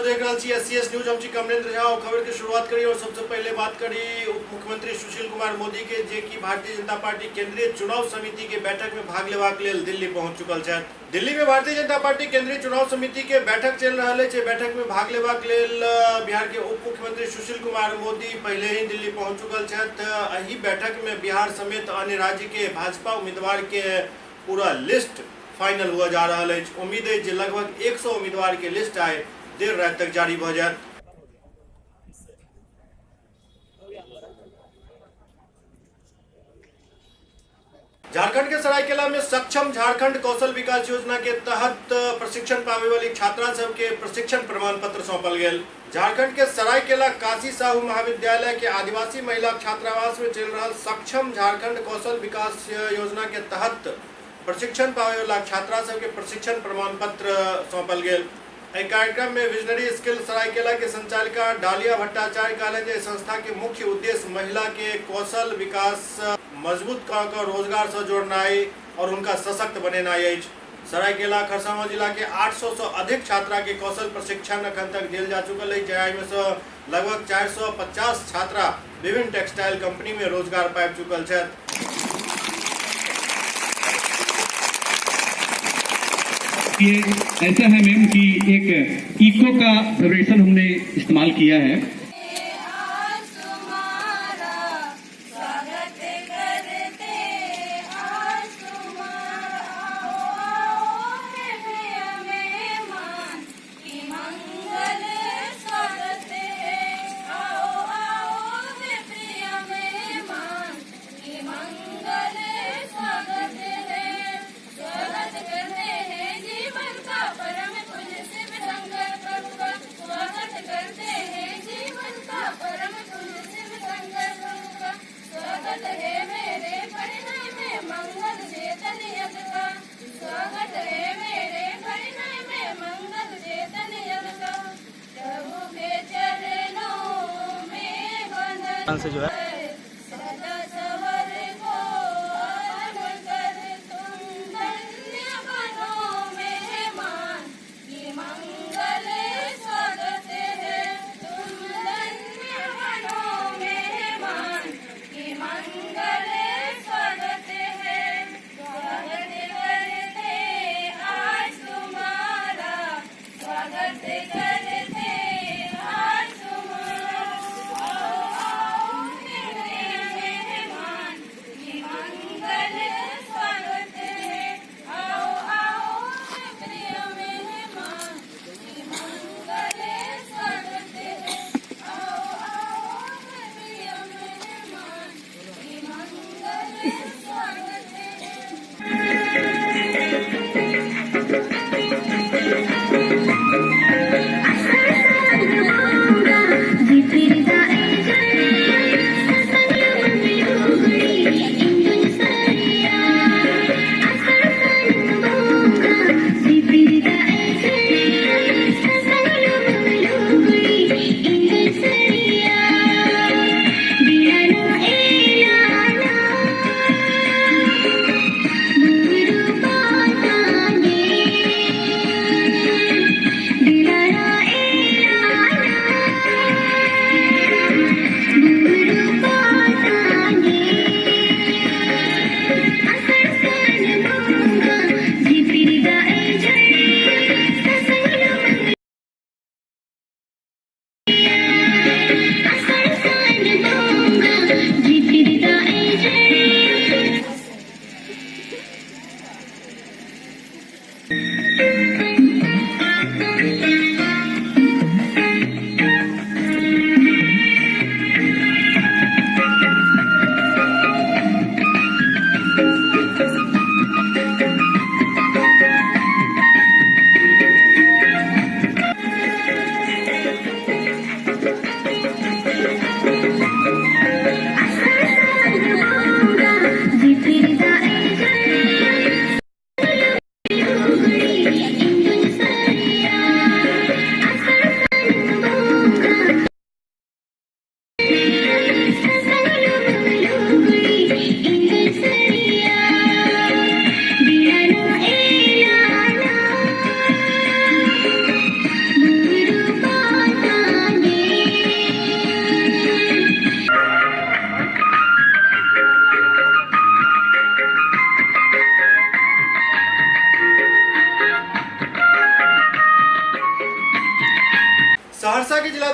देख रहा छी SCS न्यूज। हम छी कमलेंद्र झा। खबर की शुरुआत करी और सबसे पहले बात करी उप मुख्यमंत्री सुशील कुमार मोदी के, जे कि भारतीय जनता पार्टी केंद्रीय चुनाव समिति के बैठक में भाग लेबाक लेल दिल्ली पहुंच चुकल छथि। दिल्ली में भारतीय जनता पार्टी केंद्रीय चुनाव समिति के बैठक चल रहा है। बैठक में भाग लेबाक लेल बिहार के उप मुख्यमंत्री सुशील कुमार मोदी पहले ही दिल्ली पहुंच चुकल छथि। एही बैठक में बिहार समेत अन्य राज्य के भाजपा उम्मीदवार के पूरा लिस्ट फाइनल हुआ जा रहा है। उम्मीद है कि लगभग 100 उम्मीदवार के लिस्ट आए देर रात तक जारी हो जाए। झारखंड के सरायकेला में सक्षम झारखंड कौशल विकास योजना के तहत प्रशिक्षण पावे वाली छात्रा सब के प्रशिक्षण प्रमाण पत्र सौंपल गया। झारखंड के सरायकेला काशी साहू महाविद्यालय के आदिवासी महिला छात्रावास में चल रहा सक्षम झारखंड कौशल विकास योजना के तहत प्रशिक्षण पावे वाला छात्रा सब के प्रशिक्षण प्रमाण पत्र सौंपल गया। कार्यक्रम में विजनरी स्किल सरायकेला के संचालिका डालिया भट्टाचार्य कहले संस्था के मुख्य उद्देश्य महिला के कौशल विकास मजबूत कर रोजगार से जोड़नाई और उनका सशक्त बनेनाई। सरायकेला खरसावां जिला के 800 से अधिक छात्रा के कौशल प्रशिक्षण अखन तक दिल जा चुकल है, जैमे से लगभग 450 छात्रा विभिन्न टेक्सटाइल कंपनी में रोजगार पाबि चुकल है। ये ऐसा है मैम कि एक इको का वाइब्रेशन हमने इस्तेमाल किया है। से जो है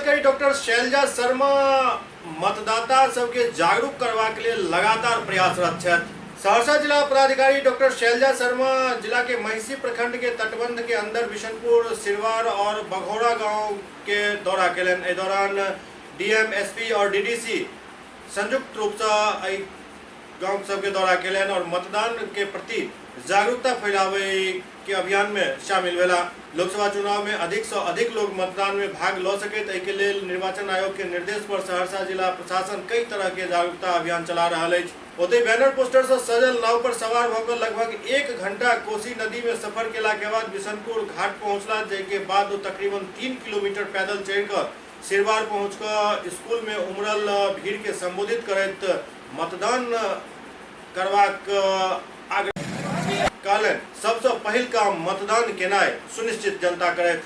जिलाधिकारी डॉक्टर शैलजा शर्मा मतदाता सबके जागरूक करवा के लिए लगातार प्रयासरत छथि। सहरसा जिला पदाधिकारी डॉक्टर शैलजा शर्मा जिला के महिषी प्रखंड के तटबंध के अंदर बिशनपुर, सिरवार और बघौरा गांव के दौरा केलन। एहि दौरान डीएम, एसपी और डीडीसी संयुक्त रूप से गांव सबके दौरा केलन और मतदान के प्रति जागरूकता फैलावे के अभियान में शामिल भेला। लोकसभा चुनाव में अधिक से अधिक लोग मतदान में भाग ल सके एहि लेल निर्वाचन आयोग के निर्देश पर सहरसा जिला प्रशासन कई तरह के जागरूकता अभियान चला रहा है। ओतहि बैनर पोस्टर से सजल नाव पर सवार होकर लगभग 1 घंटा कोसी नदी में सफर केला के बाद बिशनपुर घाट पहुंचला, जैके बाद तकरीबन 3 किलोमीटर पैदल चढ़कर सिरवार पहुंचकर स्कूल में उमड़ल भीड़ के संबोधित करैत मतदान करबाक आग्रह कहलनि। सबसे पहिल काम मतदान केनाइ सुनिश्चित जनता करैत।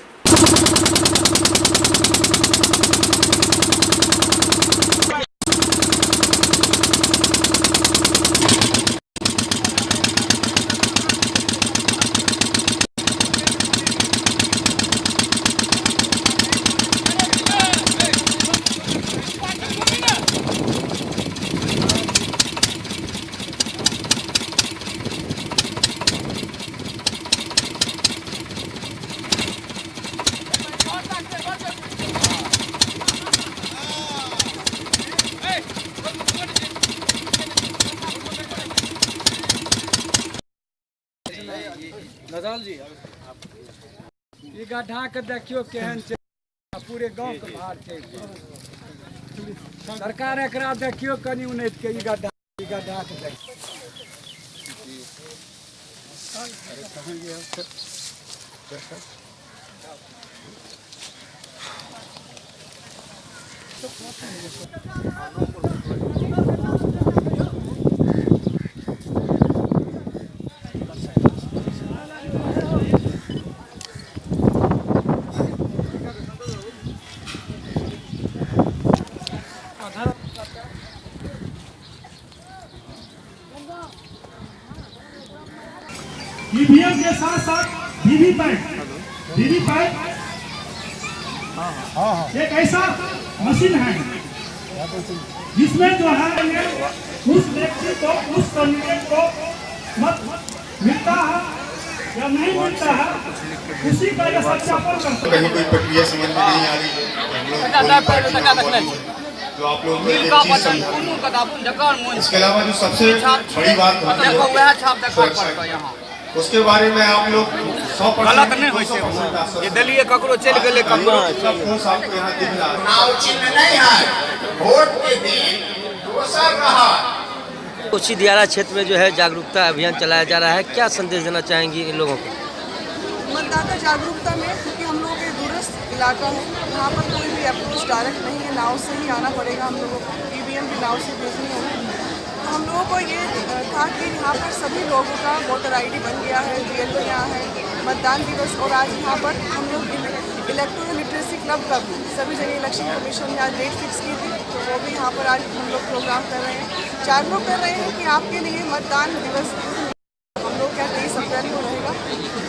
नजल जी ये गड्ढा के देखियो केहन छै, पूरे गांव के बाहर छै। सरकार एकरा देखियो कनी उन्नति के, ई गड्ढा के देखियो। ईवीएम के साथ साथ वीवीपैट एक ऐसा मशीन है जिसमें जो है उस व्यक्ति को, उस कैंडिडेट को मत मिलता है या नहीं मिलता है, उसी का यह सत्यापन करता है। कहीं कोई प्रक्रिया समझ में नहीं आ रही है जो आप लोग इसके अलावा जो सबसे बड़ी बात होती है उसके बारे में आप लोग 100% ये दलीय ककरो चल गए आपको यहाँ दिख रहा है। चुनाव चिन्ह नहीं है, वोट के दिन दोसर रहा। कोसी दियारा क्षेत्र में जो है जागरूकता अभियान चलाया जा रहा है, क्या संदेश देना चाहेंगी इन लोगों को? मतदाता जागरूकता में, क्योंकि हम लोगों के दूरस्थ इलाका है, यहाँ पर कोई भी अप्रोच डायरेक्ट नहीं है, नाव से ही आना पड़ेगा हम लोगों को, ईवीएम भी नाव से भेजनी होगी। तो हम लोगों को ये था कि यहाँ पर सभी लोगों का वोटर आईडी बन गया है, DL है, मतदान दिवस, और आज यहाँ पर हम लोग इलेक्ट्रॉनिक लिटरेसी क्लब का भी सभी जगह इलेक्शन कमीशन ने आज डेट फिक्स की थी, तो वो भी यहाँ पर आज हम लोग प्रोग्राम कर रहे हैं, जागरूक कर रहे हैं कि आपके लिए मतदान दिवस हम लोग क्या 23 अप्रैल को रहेगा,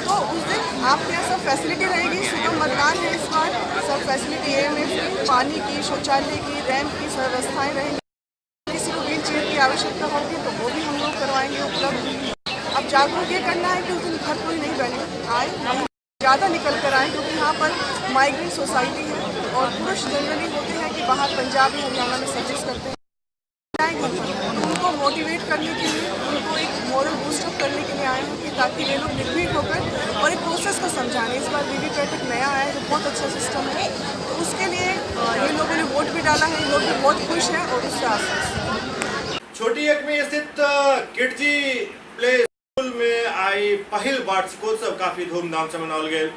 तो उस दिन आपके यहाँ सब फैसिलिटी रहेगी। सुबह मतदान है, इस बार सब फैसिलिटी AMF, पानी की, शौचालय की, रैंप की व्यवस्थाएँ रहेंगी। किसी को व्हील चेयर की आवश्यकता होगी तो वो भी हम लोग करवाएंगे उपलब्ध। अब जागरूक ये करना है कि उस दिन घर कोई नहीं बने आए, ज़्यादा निकल कर आए, क्योंकि यहाँ पर माइग्रेंट सोसाइटी है और पुरुष जनरली होते हैं कि बाहर पंजाब या हरियाणा में सर्विस करते हैं, उनको मोटिवेट करने के लिए, उनको एक मॉरल बूस्टअप करने के लिए आए हैं कि ताकि वे लोग निर्भीक होकर और एक प्रोसेस को समझाएं। इस बार वीवीपैट एक नया आया है जो बहुत अच्छा सिस्टम है, तो उसके लिए ये लोगों ने वोट भी डाला है, लोग भी बहुत खुश हैं। और उससे आस छोटी एक में स्थित किडजी प्ले स्कूल में आई पहिल वार्षिकोत्सव काफी धूमधाम से मनाओल गेल।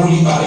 Jangan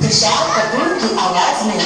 तुषार कपूर की आवाज में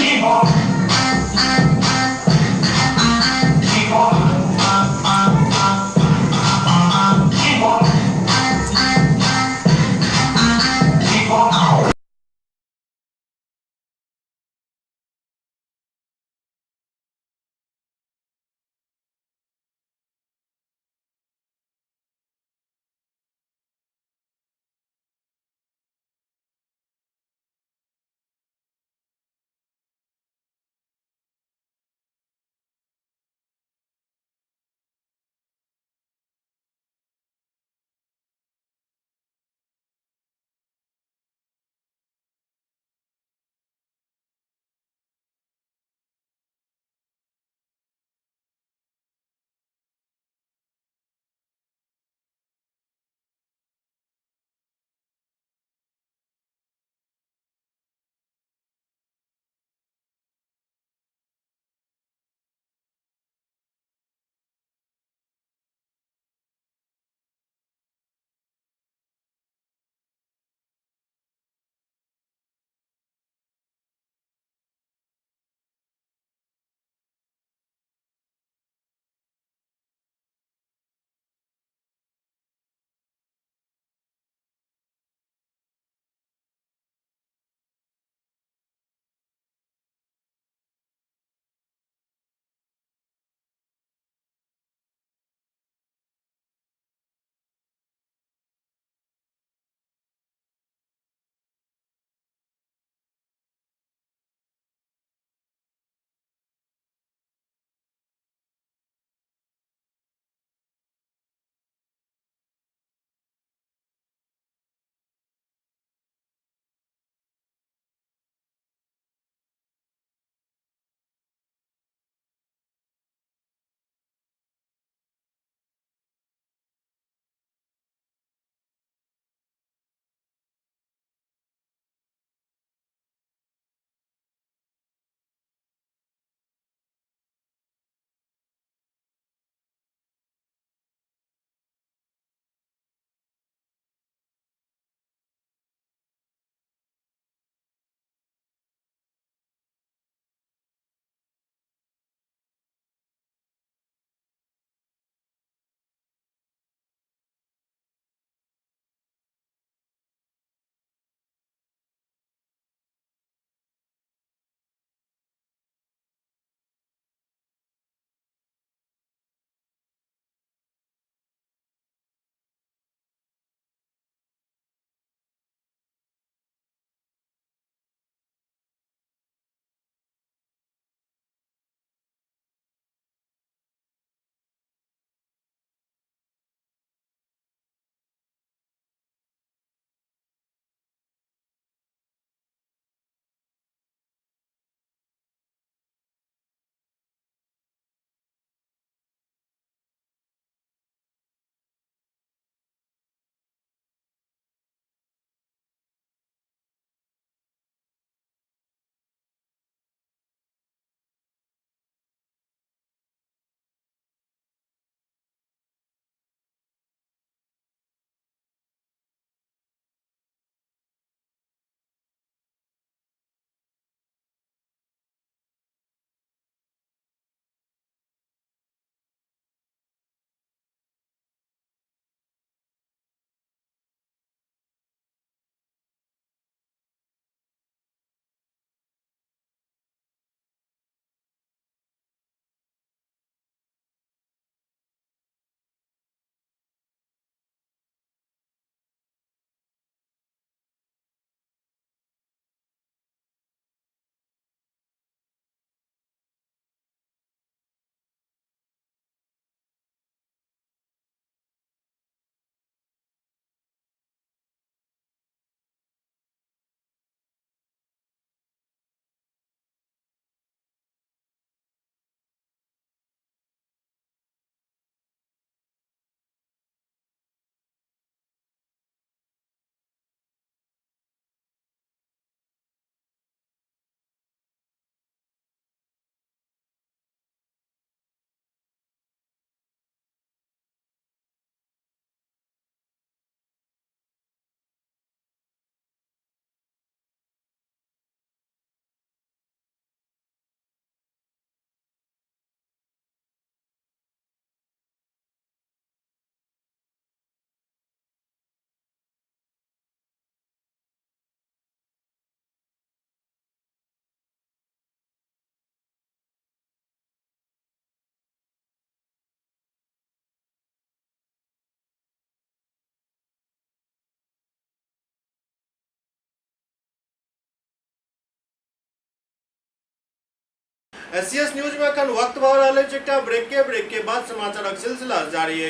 एससीएस न्यूज में अखन वक्त भर रहा है। ब्रेक के बाद समाचार सिलसिला जारी है।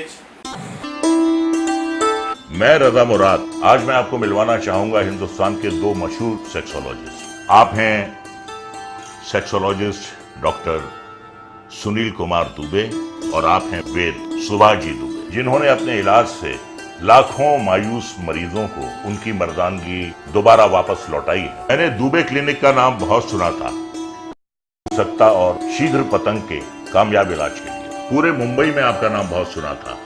मैं रजा मुराद। आज मैं आपको मिलवाना चाहूंगा हिंदुस्तान के दो मशहूर सेक्सोलॉजिस्ट। आप हैं सेक्सोलॉजिस्ट डॉक्टर सुनील कुमार दुबे और आप हैं वेद सुभाष जी दुबे, जिन्होंने अपने इलाज से लाखों मायूस मरीजों को उनकी मर्दानगी दोबारा वापस लौटाई है। मैंने दुबे क्लिनिक का नाम बहुत सुना था सत्ता और शीघ्र पतंग के कामयाब इलाज के लिए। पूरे मुंबई में आपका नाम बहुत सुना था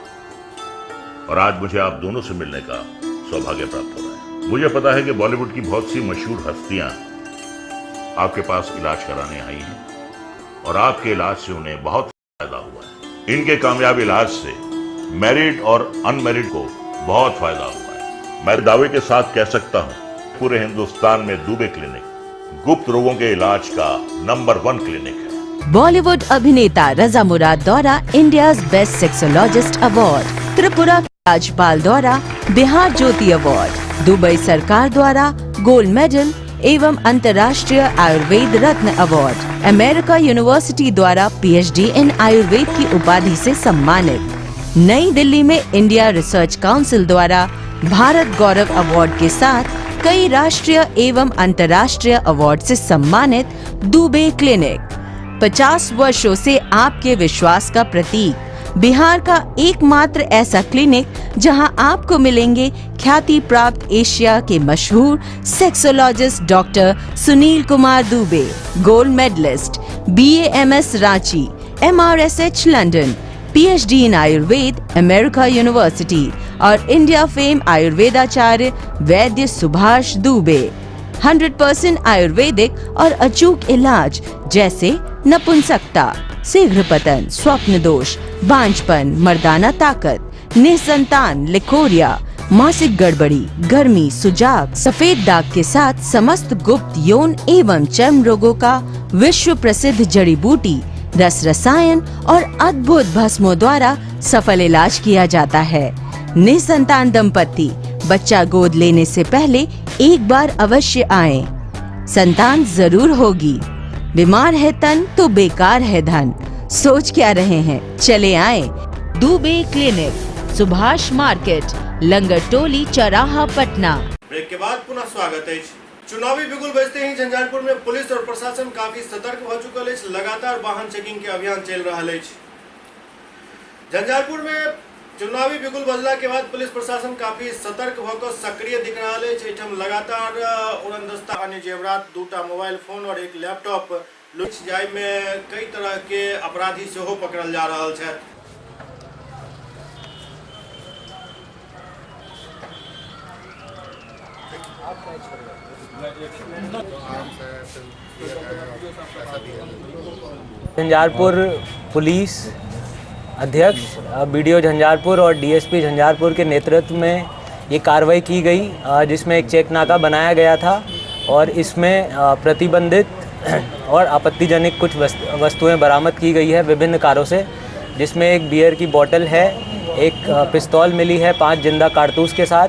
और आज मुझे आप दोनों से मिलने का सौभाग्य प्राप्त हो रहा है। मुझे पता है कि बॉलीवुड की बहुत सी मशहूर हस्तियां आपके पास इलाज कराने आई हैं और आपके इलाज से उन्हें बहुत फायदा हुआ है। इनके कामयाब इलाज से मैरिड और अनमैरिड को बहुत फायदा हुआ है। मैं दावे के साथ कह सकता हूं पूरे हिंदुस्तान में दुबे क्लिनिक गुप्त रोगों के इलाज का नंबर 1 क्लिनिक है। बॉलीवुड अभिनेता रजा मुराद द्वारा India best sexologist award, Tripura राज्यपाल द्वारा बिहार ज्योति अवार्ड, दुबई सरकार द्वारा गोल्ड मेडल एवं अंतर्राष्ट्रीय आयुर्वेद रत्न अवार्ड, अमेरिका यूनिवर्सिटी द्वारा PhD इन आयुर्वेद की उपाधि से सम्मानित, नई दिल्ली में इंडिया रिसर्च काउंसिल द्वारा भारत गौरव अवार्ड के साथ कई राष्ट्रीय एवं अंतर्राष्ट्रीय अवार्ड से सम्मानित दुबे क्लिनिक 50 वर्षों से आपके विश्वास का प्रतीक, बिहार का एकमात्र ऐसा क्लिनिक जहां आपको मिलेंगे ख्याति प्राप्त एशिया के मशहूर sexologist doctor Sunil Kumar Dubey, gold medalist, BAMS Ranchi, MRSH London, PhD in Ayurveda America university और इंडिया फेम आयुर्वेदाचार्य वैद्य सुभाष दुबे। 100% आयुर्वेदिक और अचूक इलाज जैसे नपुंसकता, शीघ्र पतन, स्वप्न दोष, बांझपन, मर्दाना ताकत, निसंतान, लिकोरिया, मासिक गड़बड़ी, गर्मी, सुजाग, सफेद दाग के साथ समस्त गुप्त यौन एवं चर्म रोगों का विश्व प्रसिद्ध जड़ी बूटी, रस रसायन और अद्भुत भस्मों द्वारा सफल इलाज किया जाता है। निसंतान दंपति बच्चा गोद लेने से पहले एक बार अवश्य आएं। संतान जरूर होगी। बीमार है तन तो बेकार है धन। सोच क्या रहे हैं, चले आए दुबे क्लिनिक, सुभाष मार्केट, लंगर टोली, चौराहा, पटना। ब्रेक के बाद पुनः स्वागत है। चुनावी बिगुल बजते ही झंझारपुर में पुलिस और प्रशासन काफी सतर्क हो चुका है। लगातार वाहन चेकिंग के अभियान चल रहा है। झंझारपुर में चुनावी बिगुल बजला के बाद पुलिस प्रशासन काफी सतर्क होकर सक्रिय दिख रहा है। लगातार उड़नदस्ता अन्य जेवरात, 2टा मोबाइल फोन और एक लैपटॉप लूट जाय में कई तरह के अपराधी से हो पकड़ल जा रहा है। झंझारपुर पुलिस अध्यक्ष BDO झंझारपुर और DSP झंझारपुर के नेतृत्व में ये कार्रवाई की गई, जिसमें एक चेक नाका बनाया गया था और इसमें प्रतिबंधित और आपत्तिजनक कुछ वस्तुएं बरामद की गई है विभिन्न कारों से, जिसमें एक बियर की बोतल है, एक पिस्तौल मिली है 5 जिंदा कारतूस के साथ,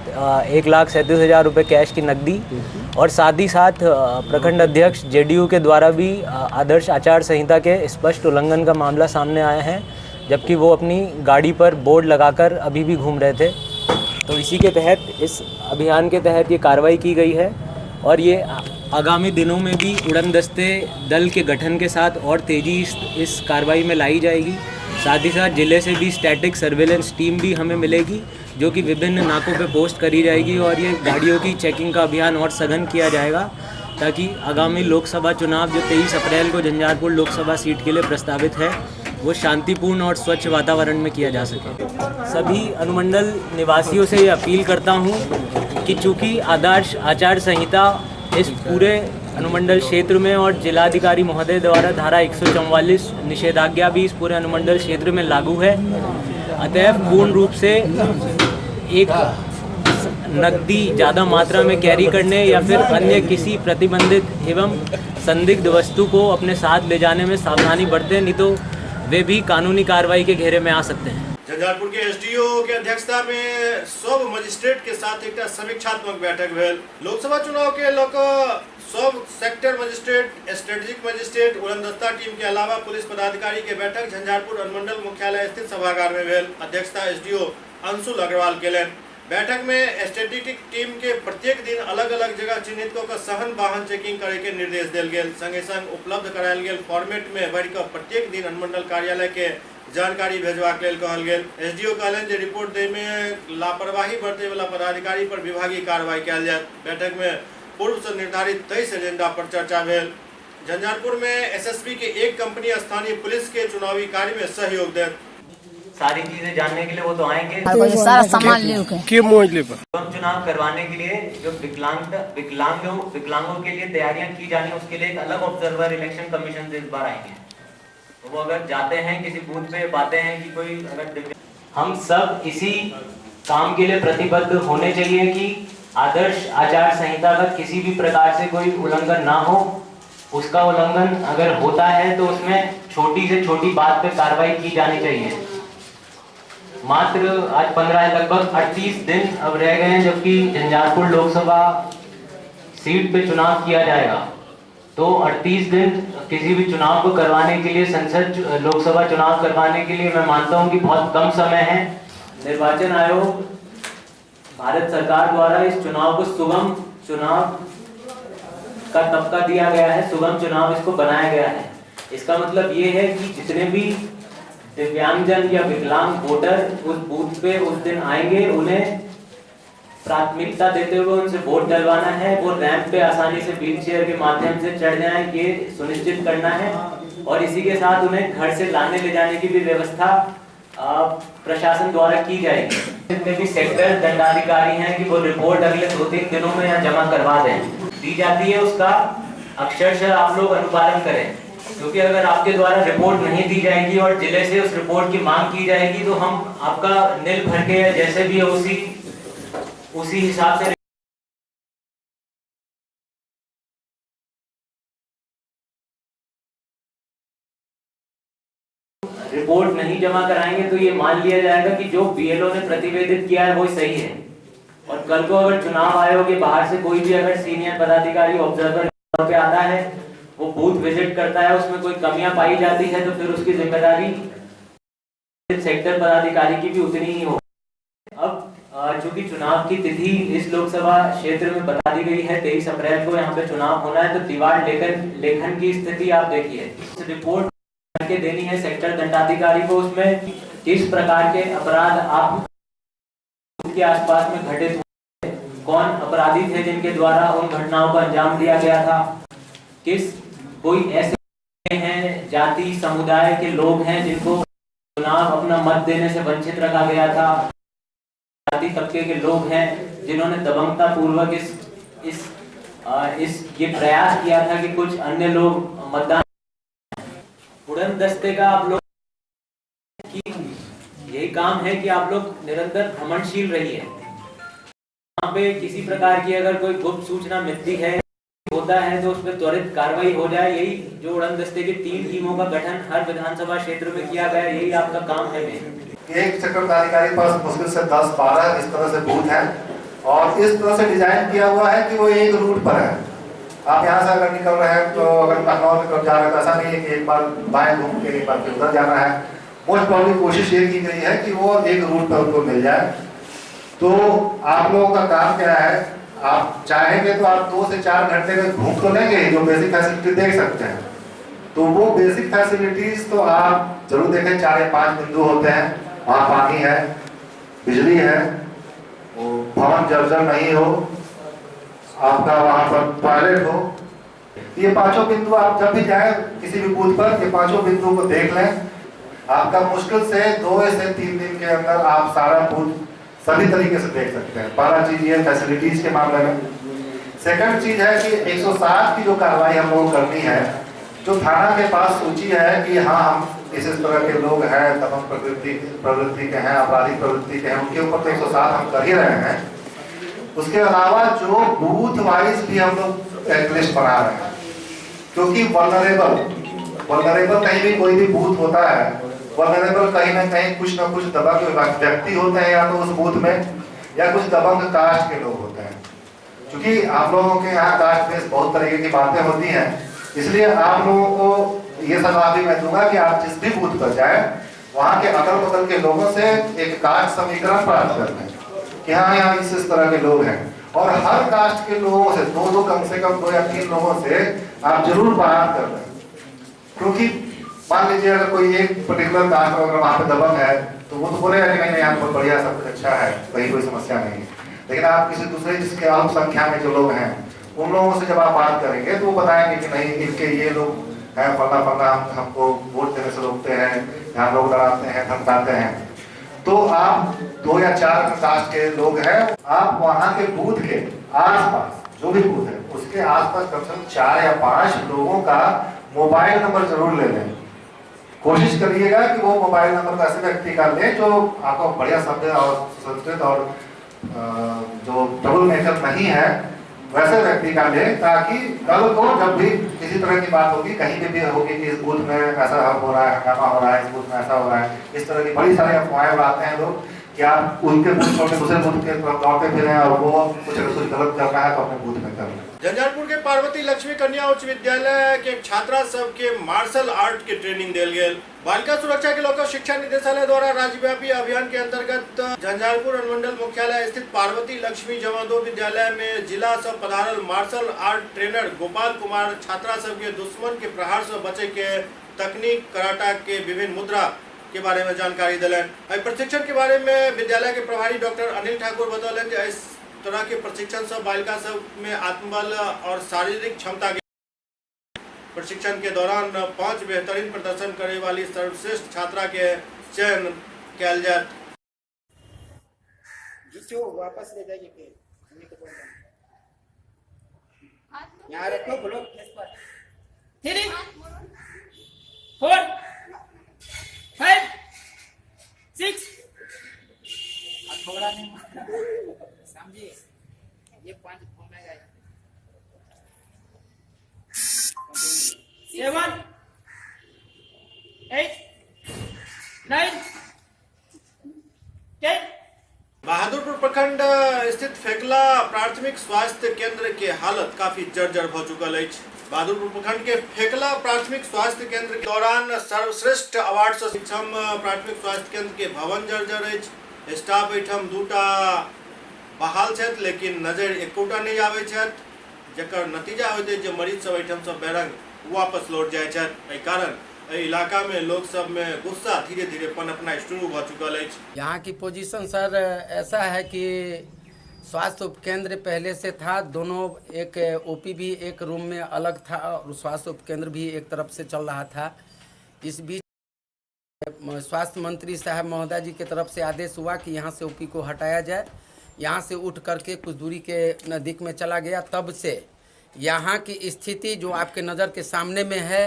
1,37,000 रुपये कैश की नकदी और साथ ही साथ प्रखंड अध्यक्ष JDU के द्वारा भी आदर्श आचार संहिता के स्पष्ट उल्लंघन का मामला सामने आया है, जबकि वो अपनी गाड़ी पर बोर्ड लगाकर अभी भी घूम रहे थे। तो इसी के तहत, इस अभियान के तहत ये कार्रवाई की गई है और ये आगामी दिनों में भी उड़नदस्ते दल के गठन के साथ और तेज़ी इस कार्रवाई में लाई जाएगी। साथ ही साथ ज़िले से भी स्टैटिक सर्वेलेंस टीम भी हमें मिलेगी, जो कि विभिन्न नाकों पे पोस्ट करी जाएगी और ये गाड़ियों की चेकिंग का अभियान और सघन किया जाएगा, ताकि आगामी लोकसभा चुनाव जो 23 अप्रैल को झंझारपुर लोकसभा सीट के लिए प्रस्तावित है, वो शांतिपूर्ण और स्वच्छ वातावरण में किया जा सके। सभी अनुमंडल निवासियों से ये अपील करता हूँ कि चूँकि आदर्श आचार संहिता इस पूरे अनुमंडल क्षेत्र में और जिलाधिकारी महोदय द्वारा धारा 144 निषेधाज्ञा भी इस पूरे अनुमंडल क्षेत्र में लागू है, अतएव पूर्ण रूप से एक नकदी ज़्यादा मात्रा में कैरी करने या फिर अन्य किसी प्रतिबंधित एवं संदिग्ध वस्तु को अपने साथ ले जाने में सावधानी बरतें, नहीं तो वे भी कानूनी कार्रवाई के घेरे में आ सकते हैं। झंझारपुर के SDO के अध्यक्षता में सब मजिस्ट्रेट के साथ एक समीक्षात्मक बैठक भेल। लोकसभा चुनाव के लोग सब सब सेक्टर मजिस्ट्रेट, स्ट्रेटेजिक मजिस्ट्रेट, उड़नदस्ता टीम के अलावा पुलिस पदाधिकारी के बैठक झंझारपुर अनुमंडल मुख्यालय स्थित सभागार में भेल। अध्यक्षता एसडीओ अंशुल अग्रवाल केलन। बैठक में स्ट्रेटेजिक टीम के प्रत्येक दिन अलग अलग जगह चिन्हित कर सघन वाहन चेकिंग करे के निर्देश दिल गेल। संगे संग उपलब्ध करायल गेल फॉर्मेट में भर कर प्रत्येक दिन अनुमंडल कार्यालय के जानकारी भेजबाक लेल कहल गेल। एसडीओ कहलन जे रिपोर्ट दे में लापरवाही बरते वाला पदाधिकारी पर विभागीय कार्रवाई कयल जायत। बैठक में पूर्व से निर्धारित 23 एजेंडा पर चर्चा भेल। झंझारपुर में एसएसपी के एक कंपनी स्थानीय पुलिस के चुनावी कार्य में सहयोग देत। सारी चीजें जानने के लिए वो तो आएंगे, सारा सामान चुनाव करवाने के लिए जो विकलांगों के लिए तैयारियां की जानी है, उसके लिए एक अलग ऑब्जर्वर इलेक्शन कमीशन से इस बार आएंगे। तो वो अगर जाते हैं किसी बूथ पे, पाते हैं कि कोई अगर, हम सब इसी काम के लिए प्रतिबद्ध होने चाहिए कि आदर्श आचार संहिता का किसी भी प्रकार से कोई उल्लंघन ना हो। उसका उल्लंघन अगर होता है तो उसमें छोटी से छोटी बात पे कार्रवाई की जानी चाहिए। मात्र आज 15 लगभग 38 दिन अब रह गए हैं, जबकि झंझारपुर लोकसभा सीट पे चुनाव किया जाएगा। तो 38 दिन किसी भी चुनाव को करवाने के लिए, संसद लोकसभा चुनाव करवाने के लिए मैं मानता हूं कि बहुत कम समय है। निर्वाचन आयोग भारत सरकार द्वारा इस चुनाव को सुगम चुनाव का तबका दिया गया है, सुगम चुनाव इसको बनाया गया है। इसका मतलब ये है कि जितने भी दिव्यांगजन या विकलांग वोटर उस बूथ पे उस दिन आएंगे, उन्हें प्राथमिकता देते हुए उनसे वोट डलवाना है। वो रैंप पे आसानी से व्हीलचेयर के माध्यम से चढ़ जाएं, ये सुनिश्चित करना है। और इसी के साथ उन्हें घर से लाने ले जाने की भी व्यवस्था प्रशासन द्वारा की जाएगी। जितने भी सेक्टर दंडाधिकारी हैं कि वो रिपोर्ट अगले 2-3 दिनों में यहाँ जमा करवा दें, दी जाती है, उसका अक्षरशः आप लोग अनुपालन करें। क्योंकि अगर आपके द्वारा रिपोर्ट नहीं दी जाएगी और जिले से उस रिपोर्ट की मांग की जाएगी तो हम आपका नील भर के जैसे भी है उसी हिसाब से रिपोर्ट नहीं जमा कराएंगे तो ये मान लिया जाएगा कि जो बीएलओ ने प्रतिवेदित किया है वो सही है। और कल को अगर चुनाव आयोग के बाहर से कोई भी अगर सीनियर पदाधिकारी ऑब्जर्वर पे आता है, वो बूथ विजिट करता है, उसमें कोई कमियां पाई जाती है, तो फिर उसकी जिम्मेदारी सेक्टर पदाधिकारी की भी उतनी ही हो। अब चूंकि चुनाव की तिथि इस लोकसभा क्षेत्र में बता दी गई है, 23 अप्रैल को यहाँ पे चुनाव होना है, तो दीवार लेखन की स्थिति आप देखिए। रिपोर्ट करके देनी है सेक्टर दंडाधिकारी को, उसमें किस प्रकार के अपराध आप के आसपास में घटित हुए, कौन अपराधी थे जिनके द्वारा उन घटनाओं को अंजाम दिया गया था, किस कोई ऐसे हैं जाति समुदाय के लोग हैं जिनको चुनाव अपना मत देने से वंचित रखा गया था, जाति तबके के लोग हैं जिन्होंने दबंगता पूर्वक इस ये प्रयास किया था कि कुछ अन्य लोग मतदान। उड़न दस्ते का आप लोग की यही काम है कि आप लोग निरंतर भ्रमणशील रहिए। वहाँ पे किसी प्रकार की अगर कोई गुप्त सूचना मिलती है होता है तो उस पर त्वरित कार्रवाई हो जाए। यही जो उड़न दस्ते के 3 टीमों का गठन हर विधानसभा क्षेत्र में किया गया, यही आपका काम है। एक सेक्टर पदाधिकारी पास मुश्किल से 10-12 इस तरह से बूथ है और इस तरह से डिजाइन किया हुआ है कि वो एक रूट पर है। आप यहाँ से अगर निकल रहे हैं तो अगर लखनऊ की तरफ जा रहे हैं तो ऐसा नहीं है कि एक बार बाएं घूम के एक बार फिर उधर जाना है। मोस्ट प्रॉब्ली कोशिश ये की गई है कि वो एक रूट पर उनको मिल जाए। तो आप लोगों का काम क्या है, आप चाहेंगे तो आप 2 से 4 घंटे में घूम तो लेंगे, जो बेसिक फैसिलिटी देख सकते हैं। तो वो बेसिक फैसिलिटीज तो आप जरूर देखें। 4 या 5 बिंदु होते हैं, वहाँ पानी है, बिजली है, भवन जर्जर नहीं हो, आपका वहाँ पर टॉयलेट हो। ये 5 बिंदु आप जब भी जाए किसी भी बूथ पर, ये 5 बिंदु को देख लें। आपका मुश्किल से 2 से 3 दिन के अंदर आप सारा बूथ सभी तरीके से देख सकते हैं। पहला चीज ये फैसिलिटीज के मामले में। सेकंड चीज है कि 107 की जो कार्रवाई हम लोग करनी है, जो थाना के पास सूची है कि हाँ हम इस तरह के लोग हैं, दमन प्रवृत्ति के हैं, आपराधिक प्रवृत्ति के हैं, उनके ऊपर तो 107 हम कर ही रहे हैं। उसके अलावा जो बूथ वाइज भी हम लोग एक लिस्ट बना रहे हैं, क्योंकि वल्नरेबल कहीं भी कोई भी बूथ होता है, वल्नरेबल कहीं ना कहीं कुछ ना कुछ दबंग व्यक्ति होते हैं, या तो उस बूथ में या कुछ दबंग कास्ट के लोग होते हैं क्योंकि आप लोगों के यहाँ कास्ट बेस बहुत तरीके की बातें होती हैं, इसलिए आप लोगों को ये सलाह भी मैं दूंगा कि आप जिस भी बूथ पर जाए वहाँ के अगल बगल के लोगों से एक कास्ट समीकरण प्राप्त कर लें कि हाँ यहाँ इस तरह के लोग हैं, और हर कास्ट के लोगों से दो कम से कम 2 या 3 लोगों से आप जरूर बात कर लें। क्योंकि मान लीजिए अगर कोई एक पर्टिकुलर कास्ट अगर वहाँ पे दबंग है तो वो तो बोलेगा कि नहीं यहाँ बहुत बढ़िया सब कुछ अच्छा है, कहीं कोई समस्या नहीं है। लेकिन आप किसी दूसरे जिसके अल्पसंख्या में जो लोग हैं उन लोगों से जब आप बात करेंगे तो वो बताएंगे कि नहीं इनके ये लोग हैं फला हमको वोट देने से रोकते हैं, यहाँ लोग लड़ाते हैं, धमकाते हैं। तो आप 2 या 4 कास्ट के लोग हैं, आप वहाँ के बूथ के आसपास जो भी बूथ है उसके आसपास कम से कम 4 या 5 लोगों का मोबाइल नंबर जरूर ले लें। कोशिश करिएगा कि वो मोबाइल नंबर ऐसे व्यक्ति का लें जो आपको बढ़िया शब्द और संस्कृत और जो ट्रबल मेकर नहीं है वैसे व्यक्ति का ले, ताकि कल को जब भी किसी तरह की बात होगी, कहीं पे भी होगी कि इस बूथ में ऐसा हो रहा है, हंगामा हो रहा है, इस बूथ में ऐसा हो रहा है, इस तरह की बड़ी सारी अफवाहें उड़ाते हैं लोग कि आप उनके बूथ छोड़ के दूसरे बूथ के तरफ दौड़ते फिरें और वो कुछ गलत कर रहा है तो अपने बूथ में कर लें। झंझारपुर के पार्वती लक्ष्मी कन्या उच्च विद्यालय के छात्रा सब के मार्शल आर्ट के ट्रेनिंग दिल गए। बालिका सुरक्षा के लोक शिक्षा निदेशालय द्वारा राज्यव्यापी अभियान के अंतर्गत झंझारपुर अनुमंडल मुख्यालय स्थित पार्वती लक्ष्मी जमा 2 विद्यालय में जिला सब पधारल martial art trainer Gopal Kumar छात्रा सब के दुश्मन के प्रहार से बचे के तकनीक कराटा के विभिन्न मुद्रा के बारे में जानकारी दिलन। प्रशिक्षण के बारे में विद्यालय के प्रभारी डॉक्टर अनिल ठाकुर बतौलन कि इस तरह के प्रशिक्षण से बालिका सब में आत्मबल और शारीरिक क्षमता के प्रशिक्षण के दौरान 5 बेहतरीन प्रदर्शन करने वाली सर्वश्रेष्ठ छात्रा के चयन किया जाए। वापस ले जाइए यहाँ रखो, बोलो 3 4 5 6 थोड़ा नहीं समझिए, ये 5 घूमेगा 7 8 9 10। बहादुरपुर प्रखंड स्थित फेकला प्राथमिक स्वास्थ्य केंद्र के हालत काफी जर्जर हो चुकल है। बहादुरपुर प्रखंड के फेकला प्राथमिक स्वास्थ्य केंद्र के दौरान सर्वश्रेष्ठ अवार्ड से सक्षम प्राथमिक स्वास्थ्य केंद्र के भवन जर्जर है। स्टाफ एठम 2टा बहाल छथि लेकिन नजर एकोटा नहीं आवे छथि, जकर नतीजा होते जे मरीज सब एठम सब बेरंग वापस लौट जाए छथि। एहि कारण इलाका में लोग सब में गुस्सा धीरे धीरे पनपना शुरू हो चुकल है। यहाँ की पोजीशन सर ऐसा है कि स्वास्थ्य उपकेंद्र पहले से था, दोनों एक ओपी भी एक रूम में अलग था और स्वास्थ्य उपकेंद्र भी एक तरफ से चल रहा था। इस बीच स्वास्थ्य मंत्री साहब महोदय जी की तरफ से आदेश हुआ कि यहाँ से ओपी को हटाया जाए। यहाँ से उठ करके कुछ दूरी के नज़दीक में चला गया। तब से यहाँ की स्थिति जो आपके नज़र के सामने में है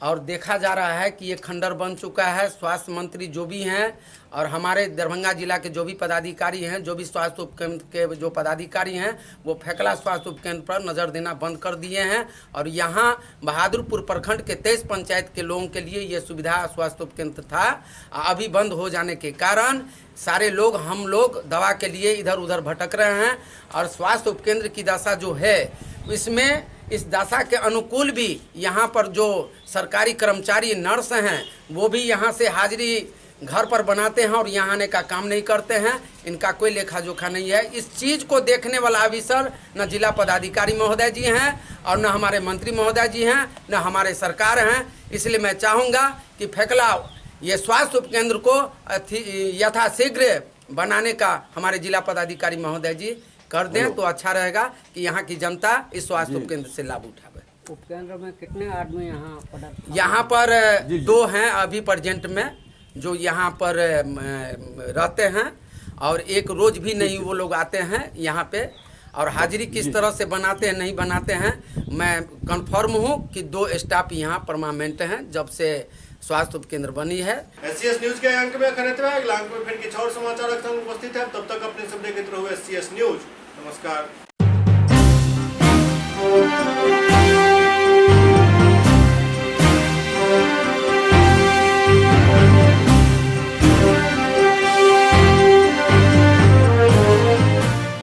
और देखा जा रहा है कि ये खंडर बन चुका है। स्वास्थ्य मंत्री जो भी हैं और हमारे दरभंगा जिला के जो भी पदाधिकारी हैं, जो भी स्वास्थ्य उपकेंद्र के जो पदाधिकारी हैं, वो फेकला स्वास्थ्य उपकेंद्र पर नज़र देना बंद कर दिए हैं। और यहाँ बहादुरपुर प्रखंड के 23 पंचायत के लोगों के लिए ये सुविधा स्वास्थ्य उपकेंद्र था, अभी बंद हो जाने के कारण सारे लोग हम लोग दवा के लिए इधर उधर भटक रहे हैं। और स्वास्थ्य उपकेंद्र की दशा जो है इसमें इस दशा के अनुकूल भी यहाँ पर जो सरकारी कर्मचारी नर्स हैं वो भी यहाँ से हाजिरी घर पर बनाते हैं और यहाँ आने का काम नहीं करते हैं। इनका कोई लेखा जोखा नहीं है। इस चीज़ को देखने वाला अफसर न जिला पदाधिकारी महोदय जी हैं और न हमारे मंत्री महोदय जी हैं, न हमारे सरकार हैं। इसलिए मैं चाहूँगा कि फेकला ये स्वास्थ्य उपकेंद्र को यथाशीघ्र बनाने का हमारे जिला पदाधिकारी महोदय जी कर दें तो अच्छा रहेगा कि यहाँ की जनता इस स्वास्थ्य उपकेंद्र से लाभ उठावे। उपकेंद्र में कितने आदमी यहाँ पर 2 हैं अभी प्रेजेंट में जो यहाँ पर रहते हैं, और एक रोज भी नहीं वो लोग आते हैं यहाँ पे। और हाजिरी किस तरह से बनाते हैं नहीं बनाते हैं, मैं कंफर्म हूँ कि 2 स्टाफ यहाँ परमानेंट हैं जब से स्वास्थ्य उपकेंद्र बनी है। SCS न्यूज के अंक में खरीदवा अगला अंक में फिर कुछ और समाचार उपस्थित है। तब तक अपने सब देखते रहो SCS न्यूज। नमस्कार।